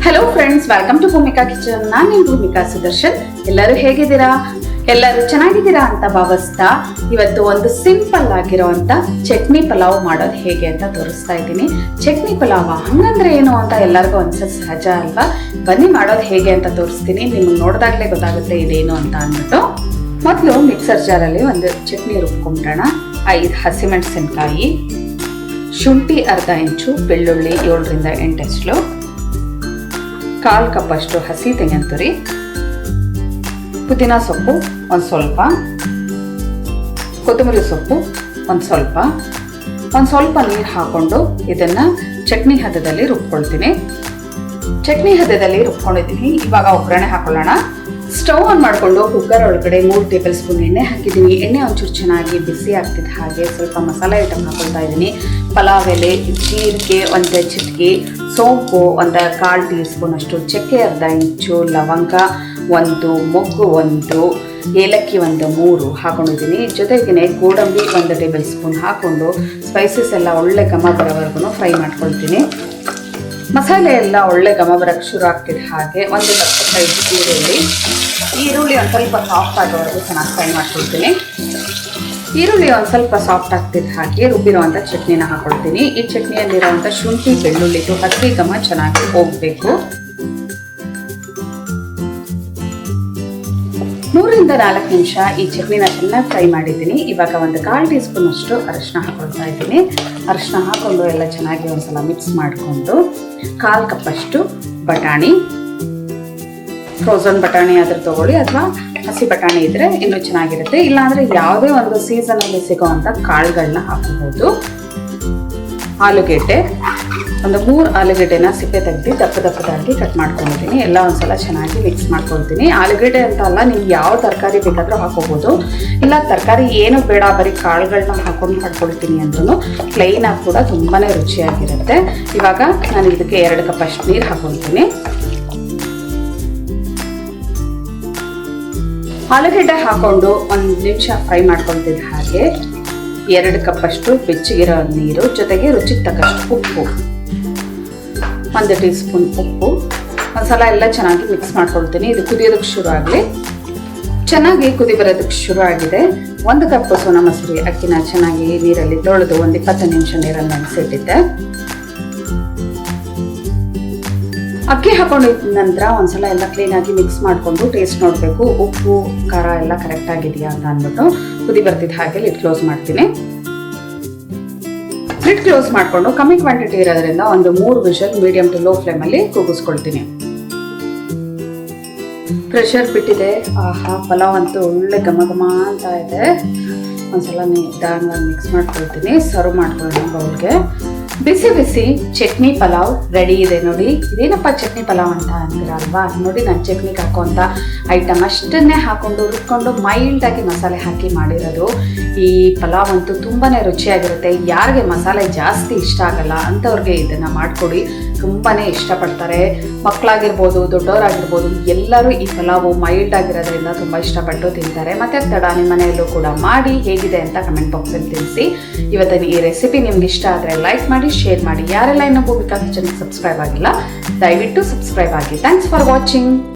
Hello friends, welcome to Bhumika kitchen. ನಾನು ನಿಮ್ಮ ಭೂಮಿಕಾ ಸುದರ್ಶನ್. ಎಲ್ಲರೂ ಹೇಗಿದ್ದೀರಾ? ಎಲ್ಲರೂ ಚೆನ್ನಾಗಿದ್ದೀರಾ ಅಂತ ಭಾವಿಸ್ತಾ ಇವತ್ತು ಒಂದು ಸಿಂಪಲ್ ಆಗಿರೋಂಥ ಚಟ್ನಿ ಪಲಾವ್ ಮಾಡೋದು ಹೇಗೆ ಅಂತ ತೋರಿಸ್ತಾ ಇದ್ದೀನಿ. ಚಟ್ನಿ ಪಲಾವ ಹಂಗಂದ್ರೆ ಏನು ಅಂತ ಎಲ್ಲರಿಗೂ ಅನ್ಸೋದು ಸಹಜ ಅಲ್ವಾ? ಬನ್ನಿ ಮಾಡೋದು ಹೇಗೆ ಅಂತ ತೋರಿಸ್ತೀನಿ. ನಿಮ್ಗೆ ನೋಡಿದಾಗಲೇ ಗೊತ್ತಾಗುತ್ತೆ ಇದೇನು ಅಂತ ಅಂದ್ಬಿಟ್ಟು. ಮೊದಲು ಮಿಕ್ಸರ್ ಜಾರಲ್ಲಿ ಒಂದು ಚಟ್ನಿ ರುಬ್ಕೊಂಡ್ಬಿಡೋಣ. 5 ಹಸಿಮೆಣಸಿನಕಾಯಿ, ಶುಂಠಿ ಅರ್ಧ ಇಂಚು, ಬೆಳ್ಳುಳ್ಳಿ 7ರಿಂದ 8 ಎಸಳು, 1/4 ಕಪ್ಪಷ್ಟು ಹಸಿ ತೆಂಗಿನ ತುರಿ, ಪುದೀನ ಸೊಪ್ಪು ಒಂದು ಸ್ವಲ್ಪ, ಕೊತ್ತಂಬರಿ ಸೊಪ್ಪು ಒಂದು ಸ್ವಲ್ಪ ನೀರು ಹಾಕೊಂಡು ಇದನ್ನ ಚಟ್ನಿ ಹದದಲ್ಲಿ ರುಬ್ಕೊಳ್ತೀನಿ. ಚಟ್ನಿ ಹದದಲ್ಲಿ ರುಬ್ಕೊಂಡಿದ್ದೀನಿ. ಇವಾಗ ಒಗ್ಗರಣೆ ಹಾಕೊಳ್ಳೋಣ. ಸ್ಟವ್ ಆನ್ ಮಾಡಿಕೊಂಡು ಕುಕ್ಕರ್ ಒಳಗಡೆ 3 ಟೇಬಲ್ ಸ್ಪೂನ್ ಎಣ್ಣೆ ಹಾಕಿದ್ದೀನಿ. ಎಣ್ಣೆ ಒಂಚೂರು ಚೆನ್ನಾಗಿ ಬಿಸಿ ಆಗ್ತಿದ್ದ ಹಾಗೆ ಸ್ವಲ್ಪ ಮಸಾಲೆ ಐಟಮ್ ಹಾಕೊಳ್ತಾ ಇದ್ದೀನಿ. ಪಲಾವ್ ಎಲೆ, ಜೀರಿಗೆ ಒಂದು ಚಿಟಿಕೆ, ಸೋಂಪು ಒಂದು 1/4 ಟೀ ಸ್ಪೂನ್ ಅಷ್ಟು, ಚಕ್ಕೆ ಅರ್ಧ ಇಂಚು, ಲವಂಗ 1, ಮೊಗ್ಗು 1, ಏಲಕ್ಕಿ 3 ಹಾಕೊಂಡಿದ್ದೀನಿ. ಜೊತೆಗೇ ಗೋಡಂಬಿ 1 ಟೇಬಲ್ ಸ್ಪೂನ್ ಹಾಕೊಂಡು ಸ್ಪೈಸಸ್ ಎಲ್ಲ ಒಳ್ಳೆ ಘಮ ಬರೋವರೆಗೂ ಫ್ರೈ ಮಾಡ್ಕೊಳ್ತೀನಿ. ಮಸಾಲೆ ಎಲ್ಲ ಒಳ್ಳೆ ಘಮ ಬರೋಕ್ಕೆ ಶುರು ಆಗ್ತಿದೆ ಹಾಗೆ ಒಂದು ದಪ್ಪ ಸೈಜ್ ಈರುಳ್ಳಿ ಒಂದು ಸ್ವಲ್ಪ ಸಾಫ್ಟ್ ಆಗೋವರೆಗೂ ಚೆನ್ನಾಗಿ ಫ್ರೈ ಮಾಡ್ಕೊಳ್ತೀನಿ. ಈರುಳ್ಳಿ ಒಂದು ಸ್ವಲ್ಪ ಸಾಫ್ಟ್ ಆಗ್ತಿದ್ದ ಹಾಗೆ ರುಬ್ಬಿರುವಂಥ ಚಟ್ನಿನ ಹಾಕೊಳ್ತೀನಿ. ಈ ಚಟ್ನಿಯಲ್ಲಿರುವಂಥ ಶುಂಠಿ ಬೆಳ್ಳುಳ್ಳಿದು ಹಸಿ ಘಮ ಚೆನ್ನಾಗಿ ಹೋಗಬೇಕು. 3ರಿಂದ 4 ನಿಮಿಷ ಈ ಚಟ್ನಿನ ಚೆನ್ನಾಗಿ ಫ್ರೈ ಮಾಡಿದ್ದೀನಿ. ಇವಾಗ ಒಂದು 1/4 ಟೀ ಸ್ಪೂನ್ ಅಷ್ಟು ಅರಿಶಿನ ಹಾಕೊಳ್ತಾ ಇದ್ದೀನಿ. ಅರಿಶಿನ ಹಾಕೊಂಡು ಎಲ್ಲ ಚೆನ್ನಾಗಿ ಒಂದ್ಸಲ ಮಿಕ್ಸ್ ಮಾಡಿಕೊಂಡು 1/4 ಕಪ್ಪಷ್ಟು ಬಟಾಣಿ, ಫ್ರೋಝನ್ ಬಟಾಣಿ ಆದರೂ ತಗೊಳ್ಳಿ ಅಥವಾ ಹಸಿ ಬಟಾಣಿ ಇದ್ರೆ ಇನ್ನೂ ಚೆನ್ನಾಗಿರುತ್ತೆ. ಇಲ್ಲಾಂದ್ರೆ ಯಾವುದೇ ಒಂದು ಸೀಸನಲ್ಲಿ ಸಿಗೋವಂಥ ಕಾಳುಗಳನ್ನ ಹಾಕಬಹುದು. ಆಲೂಗೆಡ್ಡೆ ಒಂದು 3 ಆಲೂಗೆಡ್ಡೆನ ಸಿಪ್ಪೆ ತೆಗೆದು ದಪ್ಪದಾಗಿ ಕಟ್ ಮಾಡ್ಕೊಂಡಿದ್ದೀನಿ. ಎಲ್ಲ ಒಂದ್ಸಲ ಚೆನ್ನಾಗಿ ಮಿಕ್ಸ್ ಮಾಡ್ಕೊಳ್ತೀನಿ. ಆಲೂಗೆಡ್ಡೆ ಅಂತ ಅಲ್ಲ, ನಿಮ್ಗೆ ಯಾವ ತರಕಾರಿ ಬೇಕಾದರೂ ಹಾಕೋಬಹುದು. ಇಲ್ಲ ತರಕಾರಿ ಏನು ಬೇಡ, ಬರೀ ಕಾಳುಗಳನ್ನ ಹಾಕೊಂಡು ಮಾಡ್ಕೊಳ್ತೀನಿ ಅಂದ್ರೂ ಪ್ಲೈನಾಗಿ ಕೂಡ ತುಂಬಾ ರುಚಿಯಾಗಿರುತ್ತೆ. ಇವಾಗ ನಾನು ಇದಕ್ಕೆ 2 ಕಪ್ ಅಷ್ಟು ನೀರು ಹಾಕೊಳ್ತೀನಿ. ಆಲೂಗೆಡ್ಡೆ ಹಾಕೊಂಡು 1 ನಿಮಿಷ ಫ್ರೈ ಮಾಡ್ಕೊಳ್ತಿದ್ದ ಹಾಗೆ 2 ಕಪ್ ಅಷ್ಟು ಬೆಚ್ಚಗಿರೋ ನೀರು, ಜೊತೆಗೆ ರುಚಿಗೆ ತಕ್ಕಷ್ಟು ಉಪ್ಪು, 1 ಟೀ ಸ್ಪೂನ್ ಉಪ್ಪು, ಒಂದ್ಸಲ ಎಲ್ಲ ಚೆನ್ನಾಗಿ ಮಿಕ್ಸ್ ಮಾಡ್ಕೊಳ್ತೀನಿ. ಇದು ಕುದಿಯೋದಕ್ಕೆ ಶುರು ಆಗಲಿ. ಚೆನ್ನಾಗಿ ಕುದಿ ಬರೋದಕ್ಕೆ ಶುರು ಆಗಿದೆ. 1 ಕಪ್ ಸೋನಾ ಮಸೂರಿ ಅಕ್ಕಿನ ಚೆನ್ನಾಗಿ ನೀರಲ್ಲಿ ತೊಳೆದು ಒಂದು 20 ನಿಮಿಷ ನೀರಲ್ಲಿ ನೆನೆಸಿಟ್ಟಿದ್ದೆ. ಅಕ್ಕಿ ಹಾಕೊಂಡಿದ ನಂತರ ಒಂದ್ಸಲ ಎಲ್ಲ ಕ್ಲೀನಾಗಿ ಮಿಕ್ಸ್ ಮಾಡಿಕೊಂಡು ಟೇಸ್ಟ್ ನೋಡಬೇಕು, ಉಪ್ಪು ಖಾರ ಎಲ್ಲ ಕರೆಕ್ಟ್ ಆಗಿದೆಯಾ ಅಂತ ಅಂದ್ಬಿಟ್ಟು ಕುದಿ ಬರ್ತಿದ್ದ ಹಾಗೆ ಲಿಡ್ ಕ್ಲೋಸ್ ಮಾಡ್ತೀನಿ. ಲಿಡ್ ಕ್ಲೋಸ್ ಮಾಡಿಕೊಂಡು ಕಮ್ಮಿ ಕ್ವಾಂಟಿಟಿ ಇರೋದ್ರಿಂದ ಒಂದು 3 ವಿಷಲ್ ಮೀಡಿಯಂ ಟು ಲೋ ಫ್ಲೇಮಲ್ಲಿ ಕೂಗಿಸ್ಕೊಳ್ತೀನಿ. ಪ್ರೆಷರ್ ಬಿಟ್ಟಿದೆ. ಆಹಾ, ಪಲಾವ್ ಅಂತೂ ಒಳ್ಳೆ ಘಮ ಅಂತ ಇದೆ. ಒಂದ್ಸಲ ನಿಧಾನವಾಗಿ ಮಿಕ್ಸ್ ಮಾಡ್ಕೊಳ್ತೀನಿ. ಸರ್ವ್ ಮಾಡ್ಕೊಳ್ಳೋಣ ಬೌಲ್ಗೆ. ಬಿಸಿ ಬಿಸಿ ಚಟ್ನಿ ಪಲಾವ್ ರೆಡಿ ಇದೆ ನೋಡಿ. ಇದೇನಪ್ಪ ಚಟ್ನಿ ಪಲಾವ್ ಅಂತ ಅಂದಿರಲ್ವಾ? ನೋಡಿ, ನಾನು ಚಟ್ನಿಗೆ ಹಾಕುವಂಥ ಐಟಮ್ ಅಷ್ಟನ್ನೇ ಹಾಕೊಂಡು ರುಬ್ಕೊಂಡು ಮೈಲ್ಡಾಗಿ ಮಸಾಲೆ ಹಾಕಿ ಮಾಡಿರೋದು. ಈ ಪಲಾವ್ ಅಂತೂ ತುಂಬಾ ರುಚಿಯಾಗಿರುತ್ತೆ. ಯಾರಿಗೆ ಮಸಾಲೆ ಜಾಸ್ತಿ ಇಷ್ಟ ಆಗಲ್ಲ ಅಂಥವ್ರಿಗೆ ಇದನ್ನು ಮಾಡಿಕೊಡಿ, ತುಂಬಾ ಇಷ್ಟಪಡ್ತಾರೆ. ಮಕ್ಕಳಾಗಿರ್ಬೋದು, ದೊಡ್ಡವರಾಗಿರ್ಬೋದು, ಎಲ್ಲರೂ ಈ ಪಲಾವು ಮೈಲ್ಡ್ ಆಗಿರೋದ್ರಿಂದ ತುಂಬ ಇಷ್ಟಪಟ್ಟು ತಿಂತಾರೆ. ಮತ್ತು ತಡ ನಿಮ್ಮ ಮನೆಯಲ್ಲೂ ಕೂಡ ಮಾಡಿ ಹೇಗಿದೆ ಅಂತ ಕಮೆಂಟ್ ಬಾಕ್ಸಲ್ಲಿ ತಿಳಿಸಿ. ಇವತ್ತಿನ ಈ ರೆಸಿಪಿ ನಿಮ್ಗೆ ಇಷ್ಟ ಆದರೆ ಲೈಕ್ ಮಾಡಿ, ಶೇರ್ ಮಾಡಿ. ಯಾರೆಲ್ಲ ಇನ್ನೂ ಭೂಮಿಕಾ ಕಿಚನ್ಗೆ ಸಬ್ಸ್ಕ್ರೈಬ್ ಆಗಿಲ್ಲ, ದಯವಿಟ್ಟು ಸಬ್ಸ್ಕ್ರೈಬ್ ಆಗಿ. Thanks for watching.